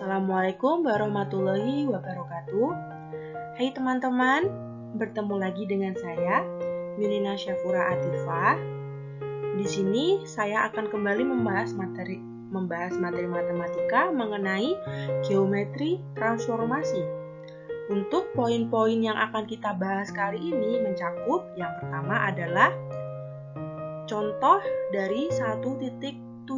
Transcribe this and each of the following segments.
Assalamualaikum warahmatullahi wabarakatuh. Hai teman-teman, bertemu lagi dengan saya, Milina Syafura Atifah. Di sini saya akan kembali membahas materi matematika mengenai geometri transformasi. Untuk poin-poin yang akan kita bahas kali ini mencakup yang pertama adalah contoh dari 1.17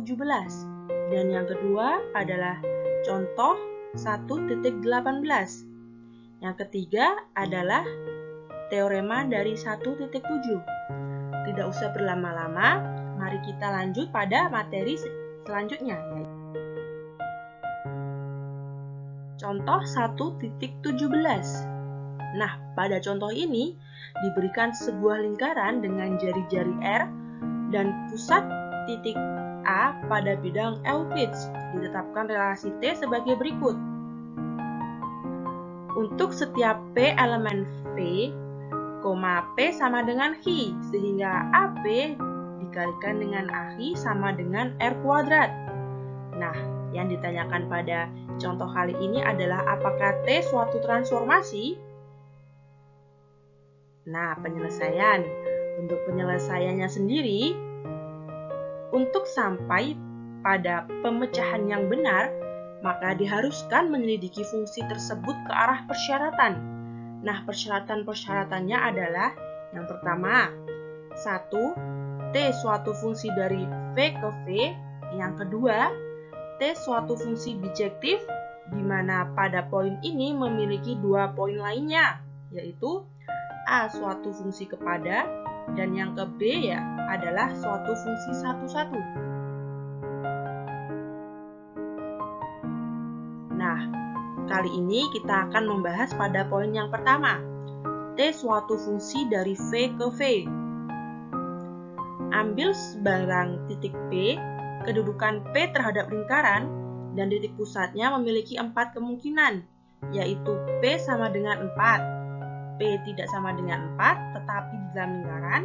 dan yang kedua adalah contoh 1.18. Yang ketiga adalah teorema dari 1.7. Tidak usah berlama-lama, mari kita lanjut pada materi selanjutnya. Contoh 1.17. Nah, pada contoh ini diberikan sebuah lingkaran dengan jari-jari R dan pusat titik A pada bidang Euclid. Ditetapkan relasi T sebagai berikut. Untuk setiap P elemen V, P sama dengan Hi, sehingga AP dikalikan dengan AHI sama dengan R kuadrat. Nah, yang ditanyakan pada contoh kali ini adalah apakah T suatu transformasi? Nah, penyelesaian. Untuk penyelesaiannya sendiri, untuk sampai pada pemecahan yang benar, maka diharuskan menyelidiki fungsi tersebut ke arah persyaratan. Nah, persyaratan-persyaratannya adalah yang pertama, 1. T suatu fungsi dari V ke V. Yang kedua, T suatu fungsi bijektif, di mana pada poin ini memiliki dua poin lainnya, yaitu A suatu fungsi kepada, dan yang ke B adalah suatu fungsi satu-satu. Nah, kali ini kita akan membahas pada poin yang pertama, T suatu fungsi dari V ke V. Ambil sebarang titik P, kedudukan P terhadap lingkaran, dan titik pusatnya memiliki 4 kemungkinan, yaitu P sama dengan 4, P tidak sama dengan 4, tetapi di dalam lingkaran,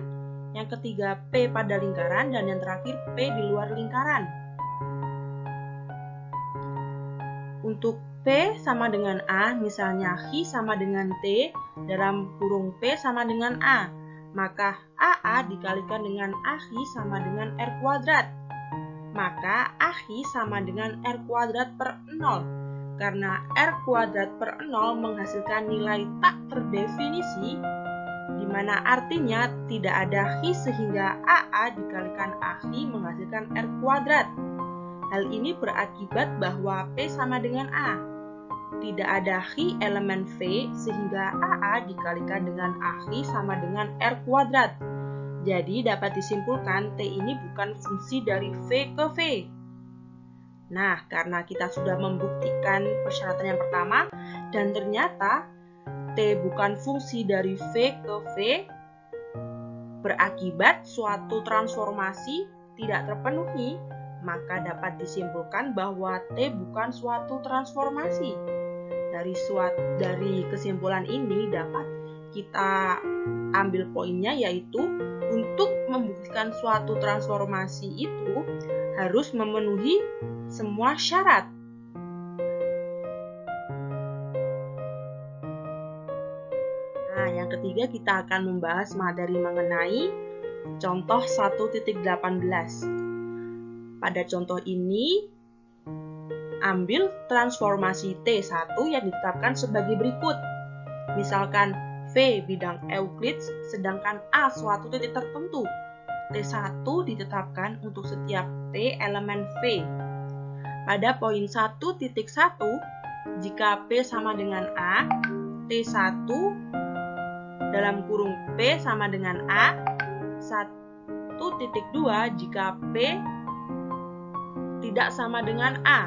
yang ketiga P pada lingkaran, dan yang terakhir P di luar lingkaran. Untuk P sama dengan A, misalnya Hi sama dengan T, dalam kurung P sama dengan A, maka AA dikalikan dengan AHI sama dengan R kuadrat. Maka AHI sama dengan R kuadrat per 0, karena R kuadrat per 0 menghasilkan nilai tak terdefinisi, di mana artinya tidak ada Hi sehingga AA dikalikan AHI menghasilkan R kuadrat. Hal ini berakibat bahwa P sama dengan A. Tidak ada Hi elemen V sehingga AA dikalikan dengan AHI sama dengan R kuadrat. Jadi dapat disimpulkan T ini bukan fungsi dari V ke V. Nah, karena kita sudah membuktikan persyaratan yang pertama dan ternyata T bukan fungsi dari V ke V, berakibat suatu transformasi tidak terpenuhi, maka dapat disimpulkan bahwa T bukan suatu transformasi. Dari kesimpulan ini dapat kita ambil poinnya, yaitu untuk membuktikan suatu transformasi itu harus memenuhi semua syarat. Nah, yang ketiga kita akan membahas materi mengenai contoh 1.18. Pada contoh ini, ambil transformasi T1 yang ditetapkan sebagai berikut. Misalkan V bidang Euclid, sedangkan A suatu titik tertentu. T1 ditetapkan untuk setiap P elemen V. Pada poin 1.1, jika P sama dengan A, T1 dalam kurung P sama dengan A, 1.2 jika P tidak sama dengan A.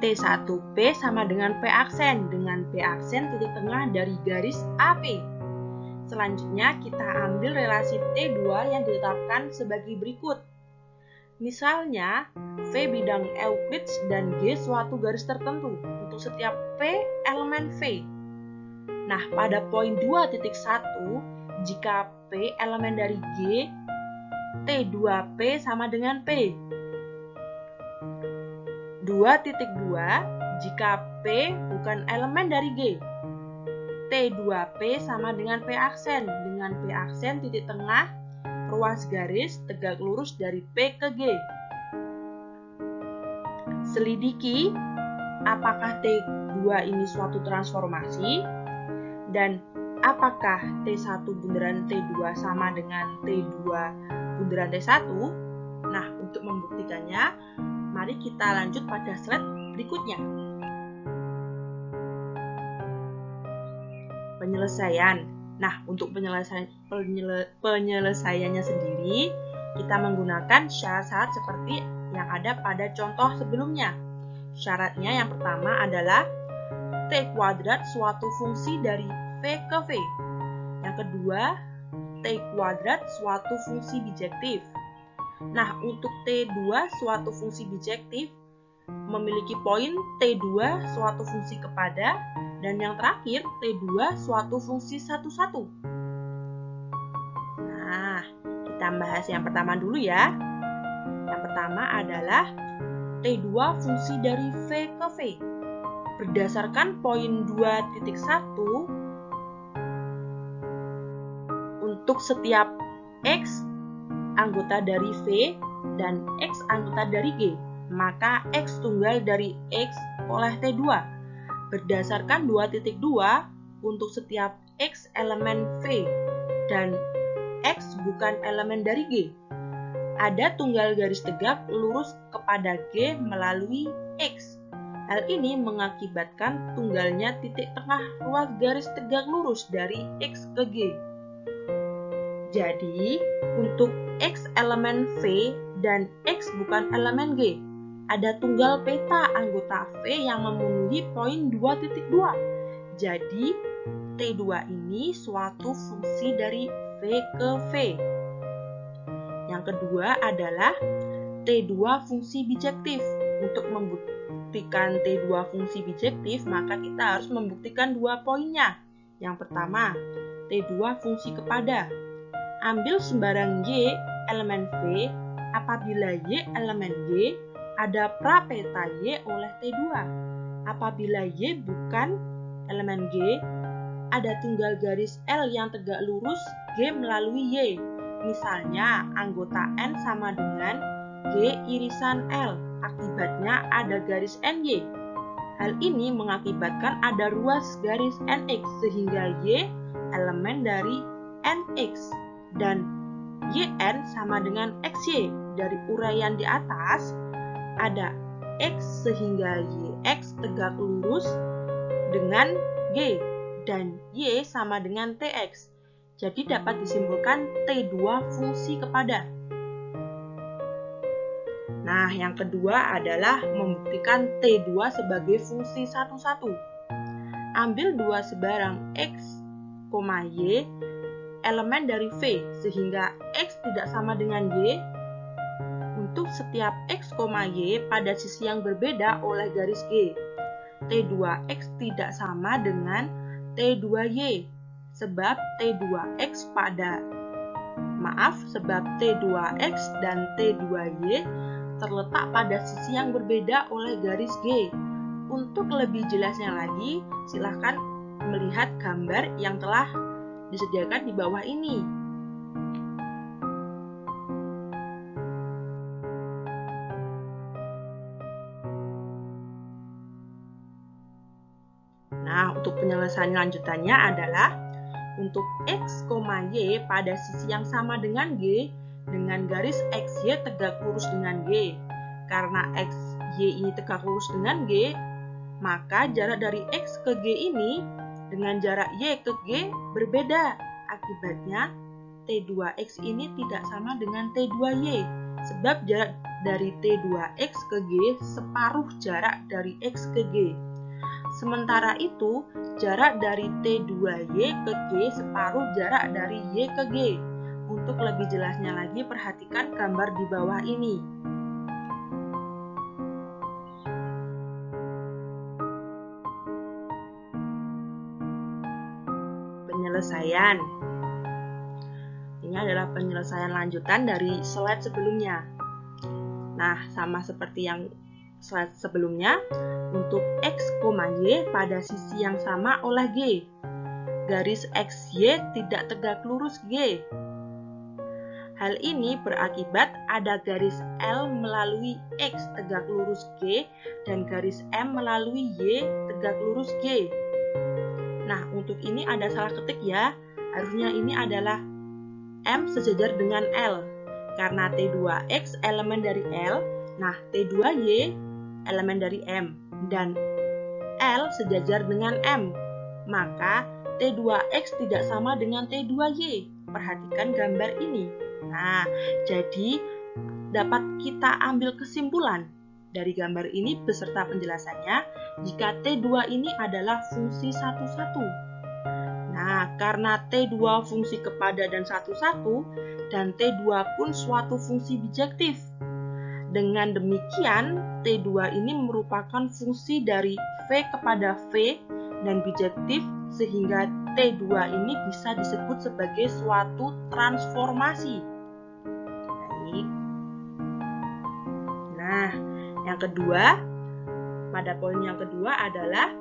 T1P sama dengan P aksen, dengan P aksen titik tengah dari garis AP. Selanjutnya kita ambil relasi T2 yang ditetapkan sebagai berikut. Misalnya, V bidang Euclid dan G suatu garis tertentu untuk setiap P elemen V. Nah, pada poin 2.1, jika P elemen dari G, T2P sama dengan P. 2.2 jika P bukan elemen dari G. T2P sama dengan P aksen, dengan P aksen titik tengah, ruas garis, tegak lurus dari P ke G. Selidiki apakah T2 ini suatu transformasi, dan apakah T1 bundaran T2 sama dengan T2 bundaran T1? Nah, untuk membuktikannya, mari kita lanjut pada slide berikutnya. Penyelesaian. Nah, untuk penyelesaiannya sendiri, kita menggunakan syarat-syarat seperti yang ada pada contoh sebelumnya. Syaratnya yang pertama adalah T kuadrat suatu fungsi dari V ke V. Yang kedua, T kuadrat suatu fungsi bijektif. Nah, untuk T2 suatu fungsi bijektif memiliki poin T2 suatu fungsi kepada, dan yang terakhir T2 suatu fungsi satu-satu. Nah, kita bahas yang pertama dulu ya. Yang pertama adalah T2 fungsi dari V ke V. Berdasarkan poin 2.1, untuk setiap X anggota dari V dan X anggota dari G, maka X tunggal dari X oleh T2. Berdasarkan 2.2, untuk setiap X elemen V dan X bukan elemen dari G, ada tunggal garis tegak lurus kepada G melalui X. Hal ini mengakibatkan tunggalnya titik tengah ruas garis tegak lurus dari X ke G. Jadi, untuk X elemen V dan X bukan elemen G, ada tunggal peta anggota V yang memenuhi poin 2.2. Jadi, T2 ini suatu fungsi dari V ke V. Yang kedua adalah T2 fungsi bijektif. Untuk membuktikan T2 fungsi bijektif, maka kita harus membuktikan dua poinnya. Yang pertama, T2 fungsi kepada. Ambil sembarang Y elemen V apabila Y elemen G, ada prapeta Y oleh T2. Apabila Y bukan elemen G, ada tunggal garis L yang tegak lurus G melalui Y. Misalnya, anggota N sama dengan G irisan L. Akibatnya ada garis NY. Hal ini mengakibatkan ada ruas garis NX sehingga Y elemen dari NX. Dan YN sama dengan XY. Dari uraian di atas, ada X sehingga YX tegak lurus dengan G, dan Y sama dengan TX. Jadi dapat disimpulkan T2 fungsi kepada. Nah, yang kedua adalah membuktikan T2 sebagai fungsi satu-satu. Ambil dua sebarang X, Y, elemen dari V, sehingga X tidak sama dengan Y. Untuk setiap X, Y pada sisi yang berbeda oleh garis G, T2X tidak sama dengan T2Y, sebab T2X dan T2Y terletak pada sisi yang berbeda oleh garis G. Untuk lebih jelasnya lagi, silahkan melihat gambar yang telah disediakan di bawah ini. Nah, untuk penyelesaian lanjutannya adalah untuk X, Y pada sisi yang sama dengan G, dengan garis XY tegak lurus dengan G. Karena XY ini tegak lurus dengan G, maka jarak dari X ke G ini dengan jarak Y ke G berbeda. Akibatnya, T2X ini tidak sama dengan T2Y, sebab jarak dari T2X ke G separuh jarak dari X ke G. Sementara itu, jarak dari T2Y ke G separuh jarak dari Y ke G. Untuk lebih jelasnya lagi, perhatikan gambar di bawah ini. Penyelesaian. Ini adalah penyelesaian lanjutan dari slide sebelumnya. Nah, sama seperti yang slide sebelumnya, untuk X, Y pada sisi yang sama oleh G. Garis XY tidak tegak lurus G. Hal ini berakibat ada garis L melalui X tegak lurus G dan garis M melalui Y tegak lurus G. Nah, untuk ini ada salah ketik ya. Harusnya ini adalah M sejajar dengan L. Karena T2X elemen dari L, nah T2Y elemen dari M. Dan L sejajar dengan M. Maka T2X tidak sama dengan T2Y. Perhatikan gambar ini. Nah, jadi dapat kita ambil kesimpulan dari gambar ini beserta penjelasannya jika T2 ini adalah fungsi satu-satu. Nah, karena T2 fungsi kepada dan satu-satu dan T2 pun suatu fungsi bijektif. Dengan demikian, T2 ini merupakan fungsi dari V kepada V dan bijektif sehingga T2 ini bisa disebut sebagai suatu transformasi. Baik. Nah, yang kedua, pada poin yang kedua adalah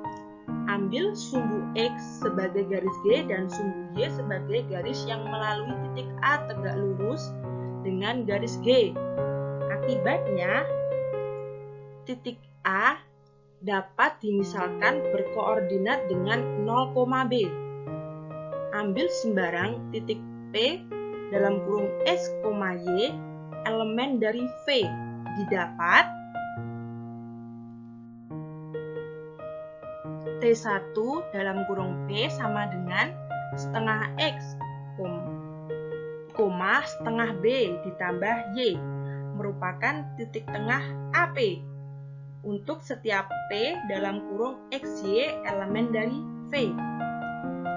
ambil sumbu X sebagai garis G dan sumbu Y sebagai garis yang melalui titik A tegak lurus dengan garis G. Akibatnya, titik A dapat dimisalkan berkoordinat dengan 0, B. Ambil sembarang titik P dalam kurung X, Y, elemen dari V. Didapat T1 dalam kurung P sama dengan setengah X, setengah B ditambah Y merupakan titik tengah AP untuk setiap P dalam kurung XY elemen dari V.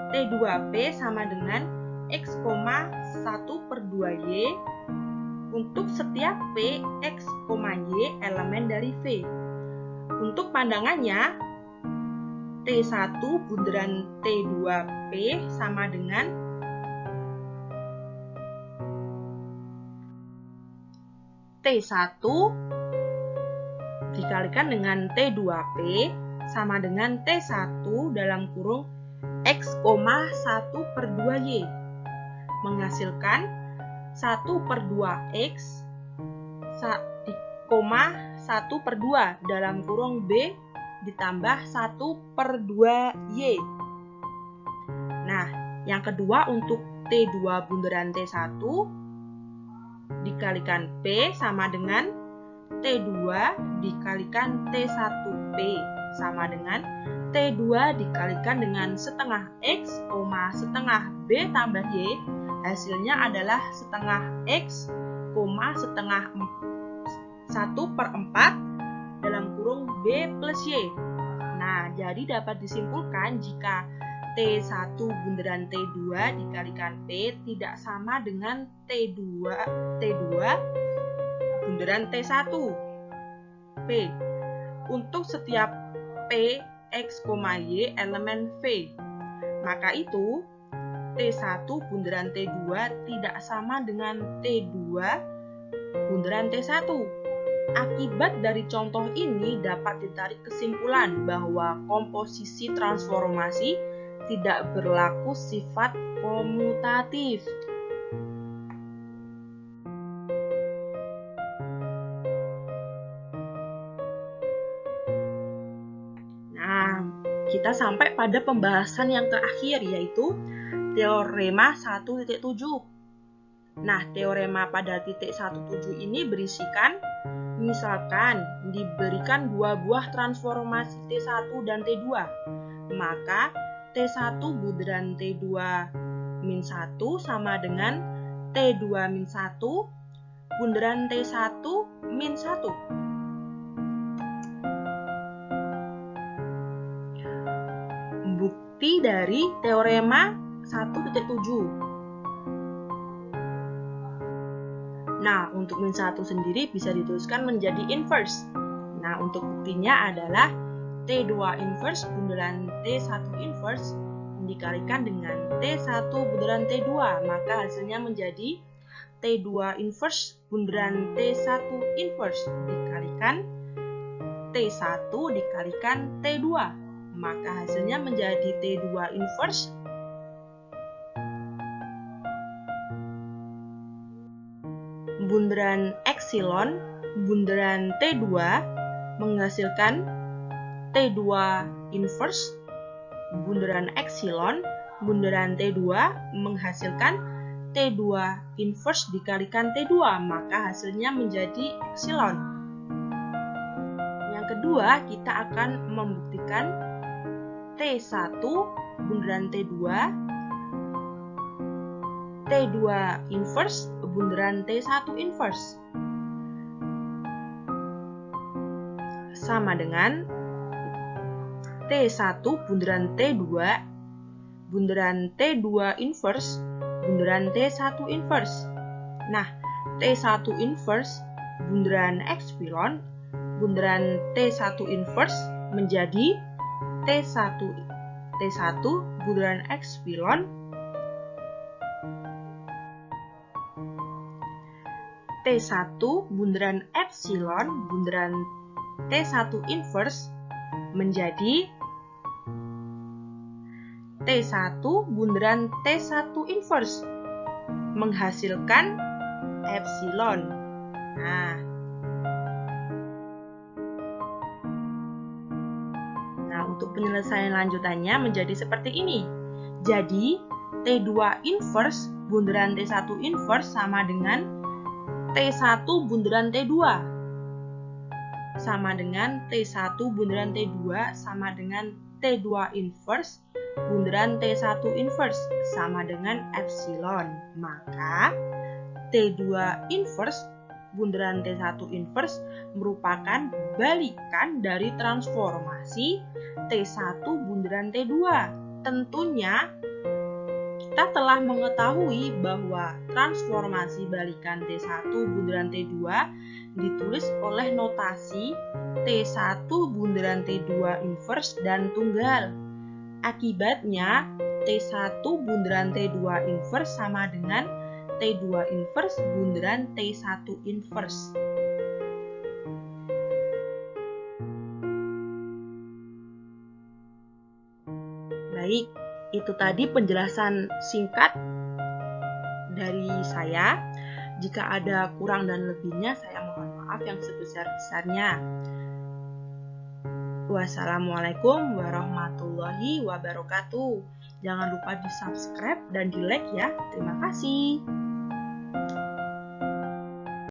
T2P sama dengan X, 1/2Y untuk setiap P, X, Y elemen dari V. Untuk pandangannya, T1 bundaran T2P sama dengan T1 dikalikan dengan T2P sama dengan T1 dalam kurung X, 1/2Y menghasilkan 1/2X, 1/2 dalam kurung B ditambah 1/2Y. Nah, yang kedua untuk T2 bundaran T1 dikalikan P sama dengan T2 dikalikan T1P sama dengan T2 dikalikan dengan setengah X, setengah B tambah Y. Hasilnya adalah setengah X, setengah 1/4 dalam kurung B plus Y. Nah, jadi dapat disimpulkan jika T1 bundaran T2 dikalikan P tidak sama dengan T2 bundaran T1 P untuk setiap P, X, Y elemen V. Maka itu T1 bundaran T2 tidak sama dengan T2 bundaran T1. Akibat dari contoh ini dapat ditarik kesimpulan bahwa komposisi transformasi tidak berlaku sifat komutatif. Nah, kita sampai pada pembahasan yang terakhir yaitu teorema 1.7. Nah, teorema pada titik 1.7 ini berisikan misalkan diberikan dua buah transformasi T1 dan T2, maka T1 bundaran T2 min 1 sama dengan T2 min 1 bundaran T1 min 1. Bukti dari teorema 1.7. Nah, untuk min 1 sendiri bisa dituliskan menjadi inverse. Nah, untuk buktinya adalah T2 inverse bundaran T1 inverse dikalikan dengan T1 bundaran T2, maka hasilnya menjadi T2 inverse bundaran T1 inverse dikalikan T1 dikalikan T2. Maka hasilnya menjadi T2 inverse bundaran epsilon bundaran T2 menghasilkan T2 inverse bundaran epsilon bundaran T2 menghasilkan T2 inverse dikalikan T2, maka hasilnya menjadi epsilon. Yang kedua, kita akan membuktikan T1 bundaran T2 T2 inverse bundaran T1 inverse sama dengan T1 bundaran T2 bundaran T2 inverse bundaran T1 inverse. Nah, T1 inverse bundaran epsilon bundaran T1 inverse menjadi T1 bundaran epsilon T1 bundaran epsilon bundaran T1 inverse menjadi T1 bundaran T1 inverse menghasilkan epsilon. Nah, untuk penyelesaian lanjutannya menjadi seperti ini. Jadi, T2 inverse bundaran T1 inverse sama dengan T1 bundaran T2 sama dengan T1 bundaran T2 sama dengan T2 inverse bundaran T1 inverse sama dengan epsilon. Maka T2 inverse bundaran T1 inverse merupakan balikan dari transformasi T1 bundaran T2. Tentunya kita telah mengetahui bahwa transformasi balikan T1 bundaran T2 ditulis oleh notasi T1 bundaran T2 inverse dan tunggal. Akibatnya, T1 bundaran T2 inverse sama dengan T2 inverse bundaran T1 inverse. Baik, itu tadi penjelasan singkat dari saya. Jika ada kurang dan lebihnya, saya mohon maaf yang sebesar-besarnya. Wassalamualaikum warahmatullahi wabarakatuh. Jangan lupa di subscribe dan di like ya. Terima kasih.